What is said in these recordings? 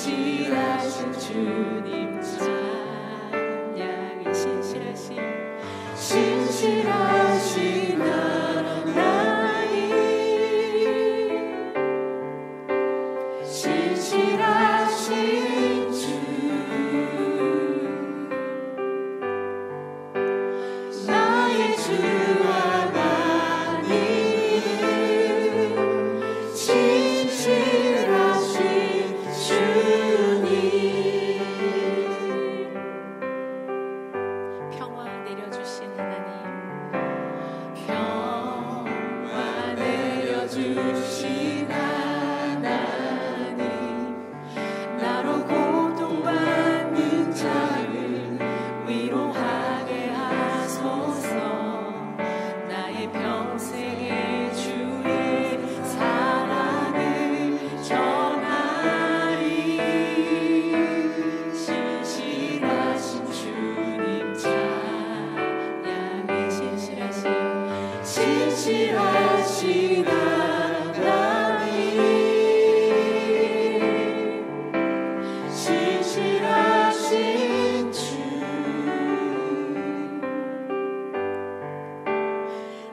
신실하신 주님 찬양해. 신실하신 하나님, 신실하신 주, 나의 주 하나님, 신실하신 주님. 평화 내려주신 하나님, 평화 내려주신 하나님, 나로 고통받는 자를 위로하게 하소서. 나의 평생의 주의 사랑을 전하리. 신실하신 주님 찬양해. 신실하신 하나님, 신실하신 주,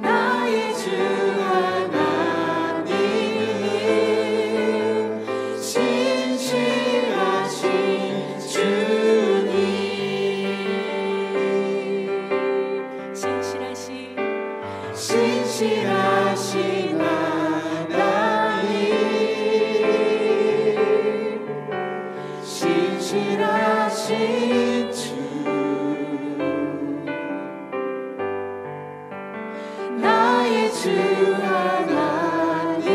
나의 주 하나님, 신실하신 주님. 신실하신 하나님, 신실하신 주, 나의 주 하나님,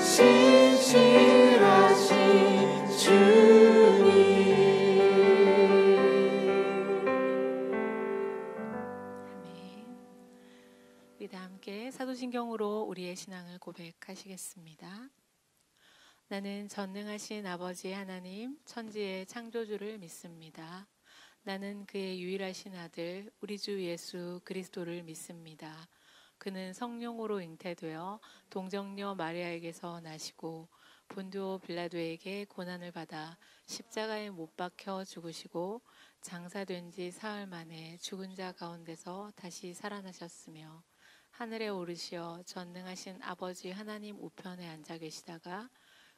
신실하신 주님. 우리 다 함께 사도신경으로 우리의 신앙을 고백하시겠습니다. 나는 전능하신 아버지 하나님, 천지의 창조주를 믿습니다. 나는 그의 유일하신 아들 우리 주 예수 그리스도를 믿습니다. 그는 성령으로 잉태되어 동정녀 마리아에게서 나시고 본디오 빌라도에게 고난을 받아 십자가에 못 박혀 죽으시고 장사된 지 사흘 만에 죽은 자 가운데서 다시 살아나셨으며 하늘에 오르시어 전능하신 아버지 하나님 우편에 앉아 계시다가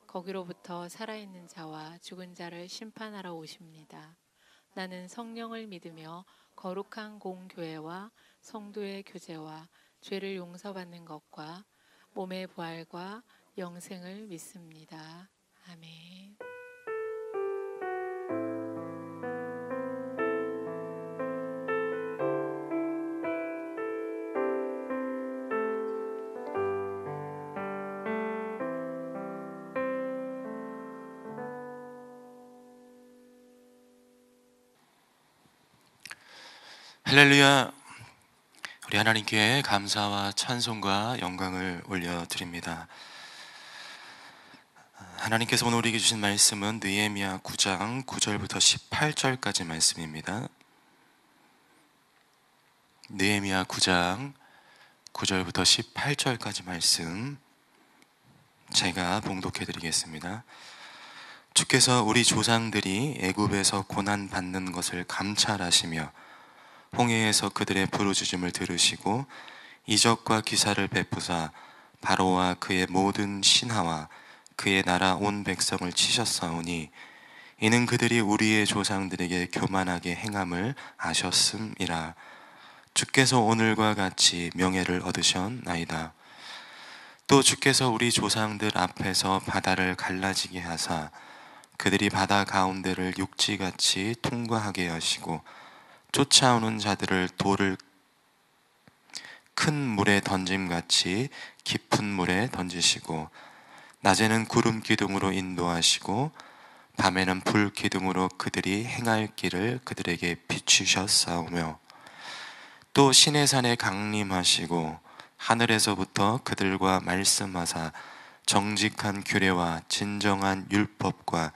거기로부터 살아있는 자와 죽은 자를 심판하러 오십니다. 나는 성령을 믿으며 거룩한 공교회와 성도의 교제와 죄를 용서받는 것과 몸의 부활과 영생을 믿습니다. 아멘. 할렐루야. 우리 하나님께 감사와 찬송과 영광을 올려드립니다. 하나님께서 오늘 우리에게 주신 말씀은 느헤미야 9장 9절부터 18절까지 말씀입니다. 느헤미야 9장 9절부터 18절까지 말씀 제가 봉독해 드리겠습니다. 주께서 우리 조상들이 애굽에서 고난 받는 것을 감찰하시며 홍해에서 그들의 부르짖음을 들으시고 이적과 기사를 베푸사 바로와 그의 모든 신하와 그의 나라 온 백성을 치셨사오니 이는 그들이 우리의 조상들에게 교만하게 행함을 아셨음이라. 주께서 오늘과 같이 명예를 얻으셨나이다. 또 주께서 우리 조상들 앞에서 바다를 갈라지게 하사 그들이 바다 가운데를 육지같이 통과하게 하시고 쫓아오는 자들을 돌을 큰 물에 던짐같이 깊은 물에 던지시고 낮에는 구름 기둥으로 인도하시고 밤에는 불 기둥으로 그들이 행할 길을 그들에게 비추셨사오며 또 시내산에 강림하시고 하늘에서부터 그들과 말씀하사 정직한 규례와 진정한 율법과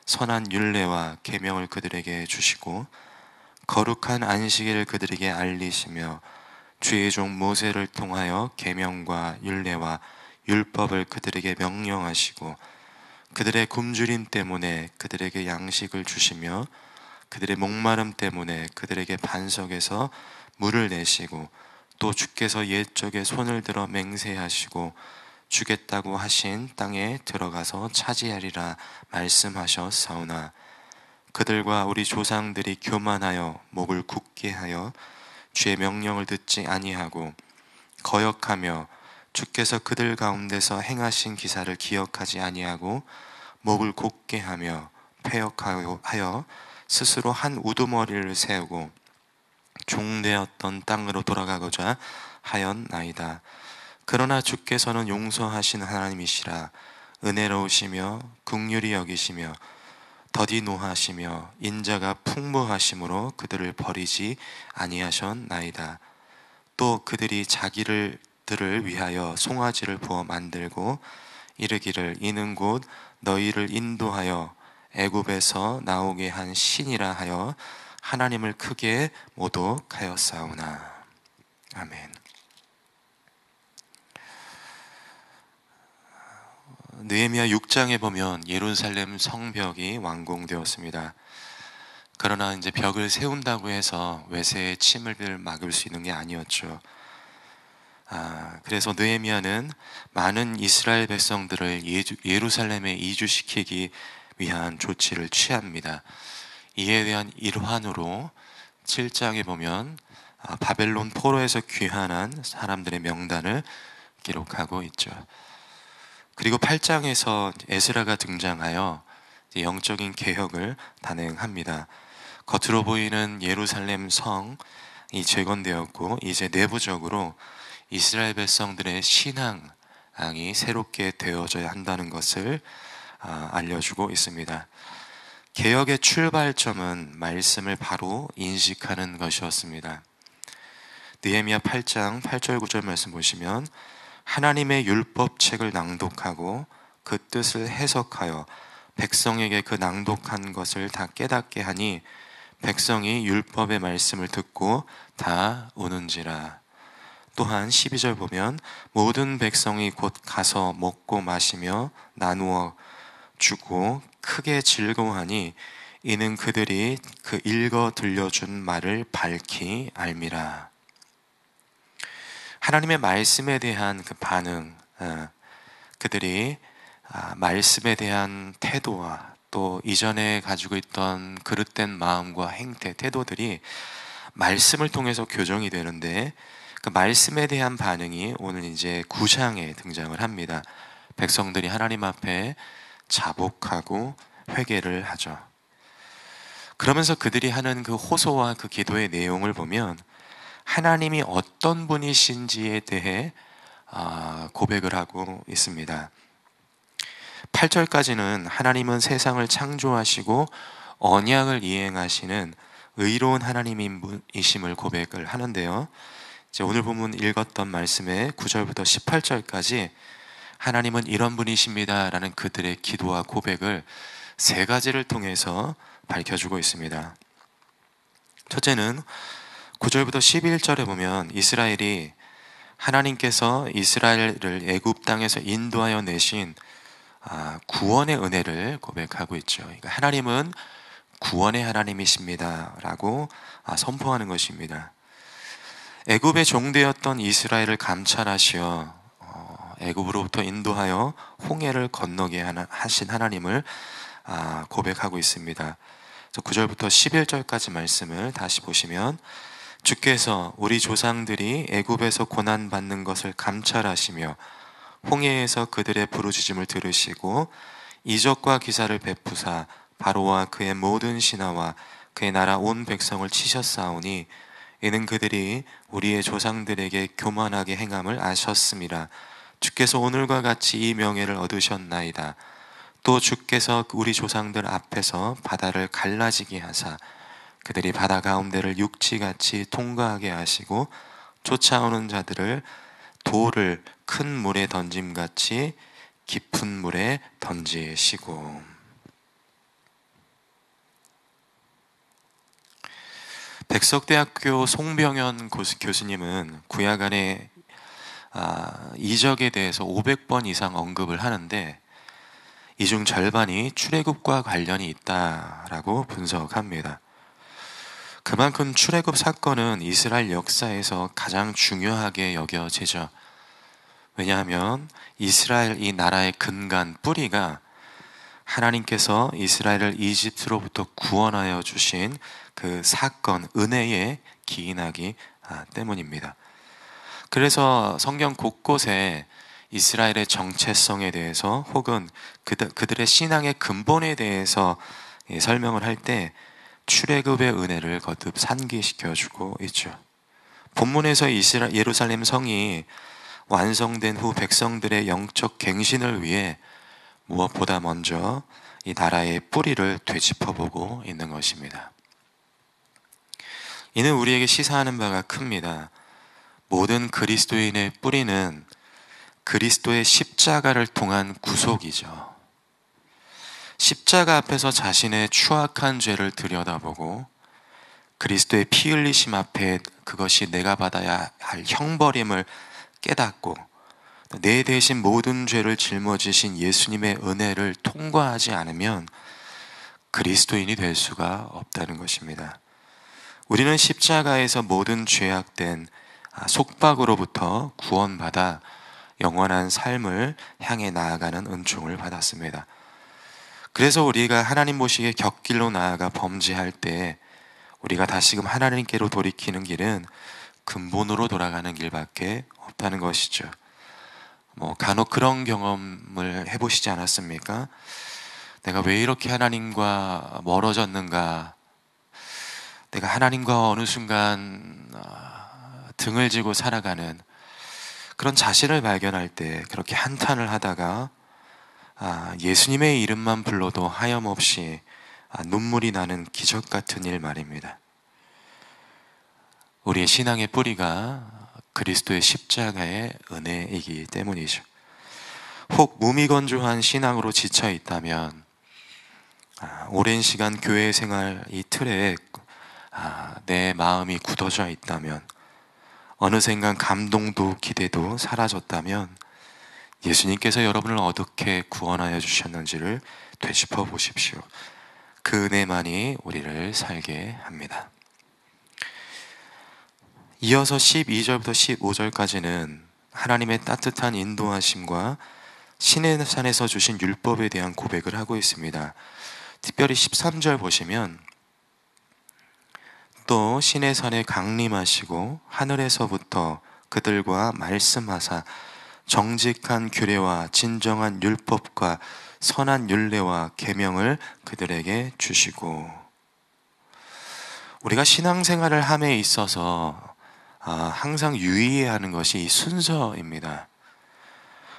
선한 율례와 계명을 그들에게 주시고 거룩한 안식일을 그들에게 알리시며 주의 종 모세를 통하여 계명과 율례와 율법을 그들에게 명령하시고 그들의 굶주림 때문에 그들에게 양식을 주시며 그들의 목마름 때문에 그들에게 반석에서 물을 내시고 또 주께서 옛적에 손을 들어 맹세하시고 주겠다고 하신 땅에 들어가서 차지하리라 말씀하셨사오나 그들과 우리 조상들이 교만하여 목을 굳게 하여 주의 명령을 듣지 아니하고 거역하며 주께서 그들 가운데서 행하신 기사를 기억하지 아니하고 목을 곧게 하며 패역하여 스스로 한 우두머리를 세우고 종되었던 땅으로 돌아가고자 하였나이다. 그러나 주께서는 용서하신 하나님이시라 은혜로우시며 긍휼히 여기시며 더디 노하시며 인자가 풍부하심으로 그들을 버리지 아니하셨나이다. 또 그들이 자기들을 위하여 송아지를 부어 만들고 이르기를 이는 곧 너희를 인도하여 애굽에서 나오게 한 신이라 하여 하나님을 크게 모독하였사오나. 아멘. 느헤미야 6장에 보면 예루살렘 성벽이 완공되었습니다. 그러나 이제 벽을 세운다고 해서 외세의 침을 막을 수 있는 게 아니었죠. 그래서 느헤미야는 많은 이스라엘 백성들을 예루살렘에 이주시키기 위한 조치를 취합니다. 이에 대한 일환으로 7장에 보면 바벨론 포로에서 귀환한 사람들의 명단을 기록하고 있죠. 그리고 8장에서 에스라가 등장하여 영적인 개혁을 단행합니다. 겉으로 보이는 예루살렘 성이 재건되었고 이제 내부적으로 이스라엘 백성들의 신앙이 새롭게 되어져야 한다는 것을 알려주고 있습니다. 개혁의 출발점은 말씀을 바로 인식하는 것이었습니다. 느헤미야 8장 8절 9절 말씀 보시면 하나님의 율법책을 낭독하고 그 뜻을 해석하여 백성에게 그 낭독한 것을 다 깨닫게 하니 백성이 율법의 말씀을 듣고 다 우는지라. 또한 12절 보면 모든 백성이 곧 가서 먹고 마시며 나누어 주고 크게 즐거워하니 이는 그들이 그 읽어 들려준 말을 밝히 알미라. 하나님의 말씀에 대한 그 반응, 그들이 말씀에 대한 태도와 또 이전에 가지고 있던 그릇된 마음과 행태, 태도들이 말씀을 통해서 교정이 되는데 그 말씀에 대한 반응이 오늘 이제 9장에 등장을 합니다. 백성들이 하나님 앞에 자복하고 회개를 하죠. 그러면서 그들이 하는 그 호소와 그 기도의 내용을 보면 하나님이 어떤 분이신지에 대해 고백을 하고 있습니다. 8절까지는 하나님은 세상을 창조하시고 언약을 이행하시는 의로운 하나님이심을 고백을 하는데요. 이제 오늘 본문 읽었던 말씀의 9절부터 18절까지 하나님은 이런 분이십니다 라는 그들의 기도와 고백을 세 가지를 통해서 밝혀주고 있습니다. 첫째는 9절부터 11절에 보면 이스라엘이 하나님께서 이스라엘을 애굽 땅에서 인도하여 내신 구원의 은혜를 고백하고 있죠. 그러니까 하나님은 구원의 하나님이십니다 라고 선포하는 것입니다. 애굽의 종되었던 이스라엘을 감찰하시어 애굽으로부터 인도하여 홍해를 건너게 하신 하나님을 고백하고 있습니다. 9절부터 11절까지 말씀을 다시 보시면 주께서 우리 조상들이 애굽에서 고난받는 것을 감찰하시며 홍해에서 그들의 부르짖음을 들으시고 이적과 기사를 베푸사 바로와 그의 모든 신하와 그의 나라 온 백성을 치셨사오니 이는 그들이 우리의 조상들에게 교만하게 행함을 아셨음이라. 주께서 오늘과 같이 이 명예를 얻으셨나이다. 또 주께서 우리 조상들 앞에서 바다를 갈라지게 하사 그들이 바다 가운데를 육지같이 통과하게 하시고 쫓아오는 자들을 돌을 큰 물에 던짐같이 깊은 물에 던지시고. 백석대학교 송병현 교수님은 구약 안에 이적에 대해서 500번 이상 언급을 하는데 이 중 절반이 출애굽과 관련이 있다라고 분석합니다. 그만큼 출애굽 사건은 이스라엘 역사에서 가장 중요하게 여겨지죠. 왜냐하면 이스라엘 이 나라의 근간 뿌리가 하나님께서 이스라엘을 이집트로부터 구원하여 주신 그 사건, 은혜에 기인하기 때문입니다. 그래서 성경 곳곳에 이스라엘의 정체성에 대해서 혹은 그들의 신앙의 근본에 대해서 설명을 할 때 출애굽의 은혜를 거듭 상기시켜주고 있죠. 본문에서 예루살렘 성이 완성된 후 백성들의 영적 갱신을 위해 무엇보다 먼저 이 나라의 뿌리를 되짚어보고 있는 것입니다. 이는 우리에게 시사하는 바가 큽니다. 모든 그리스도인의 뿌리는 그리스도의 십자가를 통한 구속이죠. 십자가 앞에서 자신의 추악한 죄를 들여다보고 그리스도의 피 흘리심 앞에 그것이 내가 받아야 할 형벌임을 깨닫고 내 대신 모든 죄를 짊어지신 예수님의 은혜를 통과하지 않으면 그리스도인이 될 수가 없다는 것입니다. 우리는 십자가에서 모든 죄악된 속박으로부터 구원받아 영원한 삶을 향해 나아가는 은총을 받았습니다. 그래서 우리가 하나님 보시기에 곁길로 나아가 범죄할 때 우리가 다시금 하나님께로 돌이키는 길은 근본으로 돌아가는 길밖에 없다는 것이죠. 간혹 그런 경험을 해보시지 않았습니까? 내가 왜 이렇게 하나님과 멀어졌는가? 내가 하나님과 어느 순간 등을 지고 살아가는 그런 자신을 발견할 때 그렇게 한탄을 하다가 예수님의 이름만 불러도 하염없이 눈물이 나는 기적 같은 일 말입니다. 우리의 신앙의 뿌리가 그리스도의 십자가의 은혜이기 때문이죠. 혹 무미건조한 신앙으로 지쳐 있다면 오랜 시간 교회 생활 이 틀에 내 마음이 굳어져 있다면 어느샌가 감동도 기대도 사라졌다면 예수님께서 여러분을 어떻게 구원하여 주셨는지를 되짚어 보십시오. 그 은혜만이 우리를 살게 합니다. 이어서 12절부터 15절까지는 하나님의 따뜻한 인도하심과 신의 산에서 주신 율법에 대한 고백을 하고 있습니다. 특별히 13절 보시면 또 신의 산에 강림하시고 하늘에서부터 그들과 말씀하사 정직한 규례와 진정한 율법과 선한 율례와 계명을 그들에게 주시고, 우리가 신앙생활을 함에 있어서 항상 유의해야 하는 것이 이 순서입니다.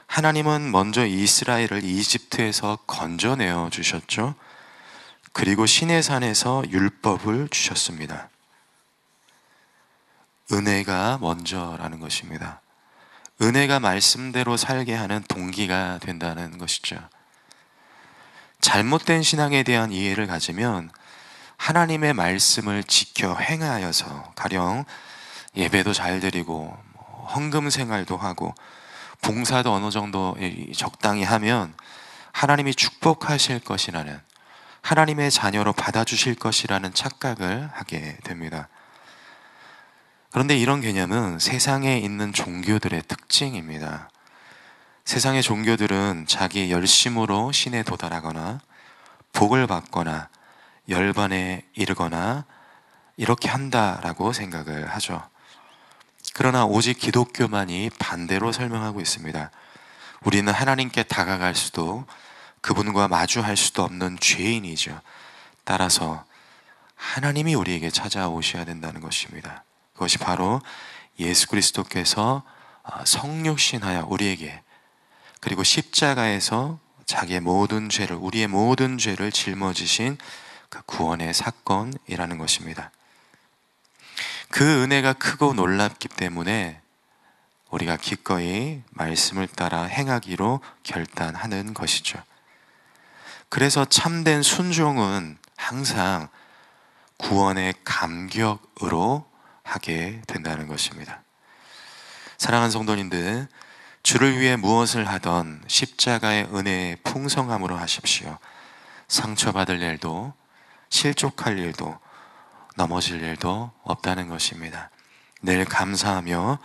하나님은 먼저 이스라엘을 이집트에서 건져내어 주셨죠. 그리고 신의 산에서 율법을 주셨습니다. 은혜가 먼저라는 것입니다. 은혜가 말씀대로 살게 하는 동기가 된다는 것이죠. 잘못된 신앙에 대한 이해를 가지면 하나님의 말씀을 지켜 행하여서 가령 예배도 잘 드리고 헌금 생활도 하고 봉사도 어느 정도 적당히 하면 하나님이 축복하실 것이라는, 하나님의 자녀로 받아주실 것이라는 착각을 하게 됩니다. 그런데 이런 개념은 세상에 있는 종교들의 특징입니다. 세상의 종교들은 자기 열심으로 신에 도달하거나 복을 받거나 열반에 이르거나 이렇게 한다라고 생각을 하죠. 그러나 오직 기독교만이 반대로 설명하고 있습니다. 우리는 하나님께 다가갈 수도 그분과 마주할 수도 없는 죄인이죠. 따라서 하나님이 우리에게 찾아오셔야 된다는 것입니다. 그것이 바로 예수 그리스도께서 성육신하여 우리에게, 그리고 십자가에서 자기의 모든 죄를, 우리의 모든 죄를 짊어지신 그 구원의 사건이라는 것입니다. 그 은혜가 크고 놀랍기 때문에 우리가 기꺼이 말씀을 따라 행하기로 결단하는 것이죠. 그래서 참된 순종은 항상 구원의 감격으로 하게 된다는 것입니다. 사랑하는 성도님들, 주를 위해 무엇을 하던 십자가의 은혜의 풍성함으로 하십시오. 상처받을 일도 실족할 일도 넘어질 일도 없다는 것입니다. 늘 감사하며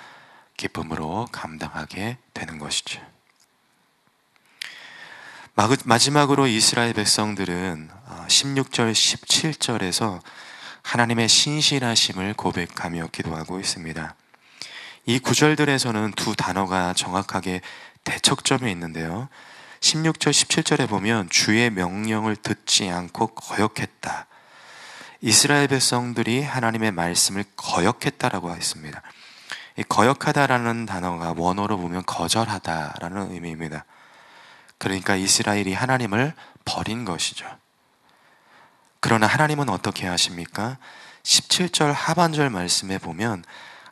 기쁨으로 감당하게 되는 것이죠. 마지막으로 이스라엘 백성들은 16절, 17절에서 하나님의 신실하심을 고백하며 기도하고 있습니다. 이 구절들에서는 두 단어가 정확하게 대척점에 있는데요. 16절, 17절에 보면 주의 명령을 듣지 않고 거역했다. 이스라엘 백성들이 하나님의 말씀을 거역했다라고 했습니다. 이 거역하다라는 단어가 원어로 보면 거절하다라는 의미입니다. 그러니까 이스라엘이 하나님을 버린 것이죠. 그러나 하나님은 어떻게 하십니까? 17절 하반절 말씀에 보면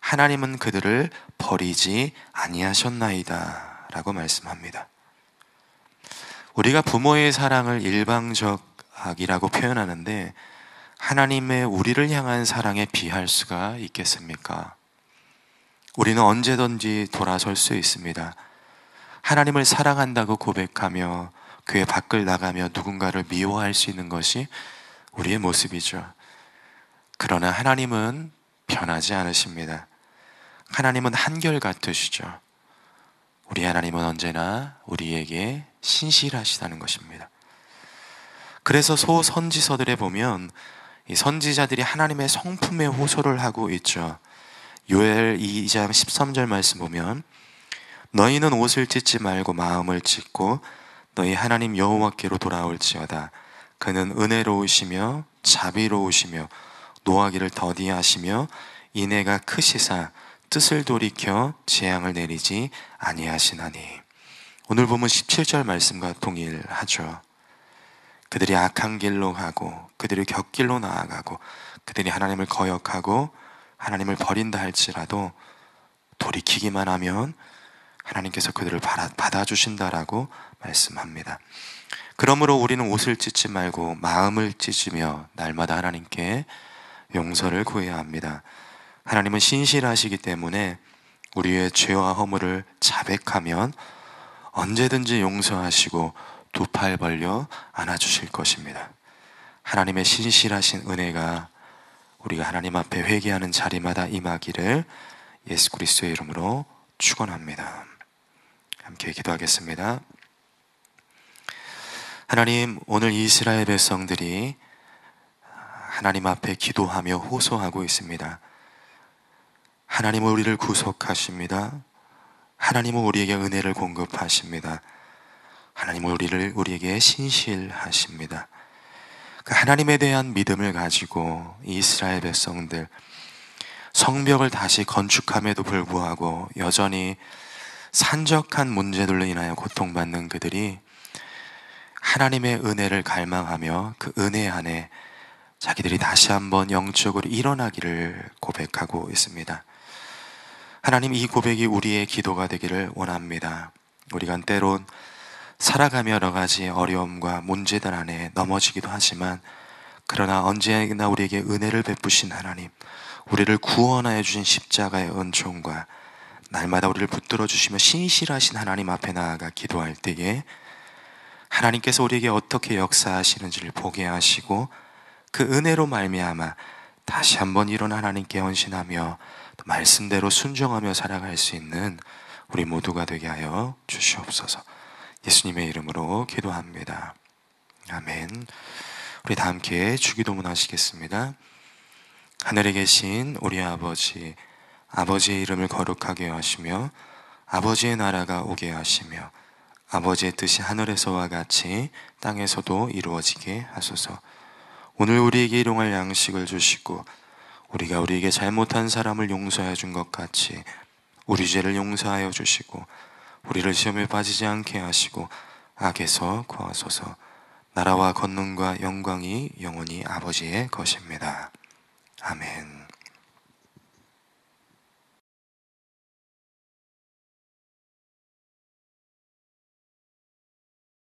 하나님은 그들을 버리지 아니하셨나이다 라고 말씀합니다. 우리가 부모의 사랑을 일방적이라고 표현하는데 하나님의 우리를 향한 사랑에 비할 수가 있겠습니까? 우리는 언제든지 돌아설 수 있습니다. 하나님을 사랑한다고 고백하며 교회 밖을 나가며 누군가를 미워할 수 있는 것이 우리의 모습이죠. 그러나 하나님은 변하지 않으십니다. 하나님은 한결같으시죠. 우리 하나님은 언제나 우리에게 신실하시다는 것입니다. 그래서 소선지서들에 보면 이 선지자들이 하나님의 성품에 호소를 하고 있죠. 요엘 2장 13절 말씀 보면 너희는 옷을 찢지 말고 마음을 찢고 너희 하나님 여호와께로 돌아올지어다. 그는 은혜로우시며 자비로우시며 노하기를 더디하시며 인애가 크시사 뜻을 돌이켜 재앙을 내리지 아니하시나니. 오늘 보면 17절 말씀과 동일하죠. 그들이 악한 길로 가고 그들이 곁길로 나아가고 그들이 하나님을 거역하고 하나님을 버린다 할지라도 돌이키기만 하면 하나님께서 그들을 받아주신다라고 말씀합니다. 그러므로 우리는 옷을 찢지 말고 마음을 찢으며 날마다 하나님께 용서를 구해야 합니다. 하나님은 신실하시기 때문에 우리의 죄와 허물을 자백하면 언제든지 용서하시고 두 팔 벌려 안아주실 것입니다. 하나님의 신실하신 은혜가 우리가 하나님 앞에 회개하는 자리마다 임하기를 예수 그리스도의 이름으로 축원합니다. 함께 기도하겠습니다. 하나님, 오늘 이스라엘 백성들이 하나님 앞에 기도하며 호소하고 있습니다. 하나님은 우리를 구속하십니다. 하나님은 우리에게 은혜를 공급하십니다. 하나님은 우리에게 신실하십니다. 그 하나님에 대한 믿음을 가지고 이스라엘 백성들 성벽을 다시 건축함에도 불구하고 여전히 산적한 문제들로 인하여 고통받는 그들이 하나님의 은혜를 갈망하며 그 은혜 안에 자기들이 다시 한번 영적으로 일어나기를 고백하고 있습니다. 하나님, 이 고백이 우리의 기도가 되기를 원합니다. 우리가 때론 살아가며 여러 가지 어려움과 문제들 안에 넘어지기도 하지만 그러나 언제나 우리에게 은혜를 베푸신 하나님, 우리를 구원하여 주신 십자가의 은총과 날마다 우리를 붙들어 주시며 신실하신 하나님 앞에 나아가 기도할 때에 하나님께서 우리에게 어떻게 역사하시는지를 보게 하시고 그 은혜로 말미암아 다시 한번 일어나 하나님께 헌신하며 또 말씀대로 순종하며 살아갈 수 있는 우리 모두가 되게 하여 주시옵소서. 예수님의 이름으로 기도합니다. 아멘. 우리 다 함께 주기도문 하시겠습니다. 하늘에 계신 우리 아버지, 아버지의 이름을 거룩하게 하시며 아버지의 나라가 오게 하시며 아버지의 뜻이 하늘에서와 같이 땅에서도 이루어지게 하소서. 오늘 우리에게 일용할 양식을 주시고 우리가 우리에게 잘못한 사람을 용서해 준 것 같이 우리 죄를 용서하여 주시고 우리를 시험에 빠지지 않게 하시고 악에서 구하소서. 나라와 권능과 영광이 영원히 아버지의 것입니다. 아멘.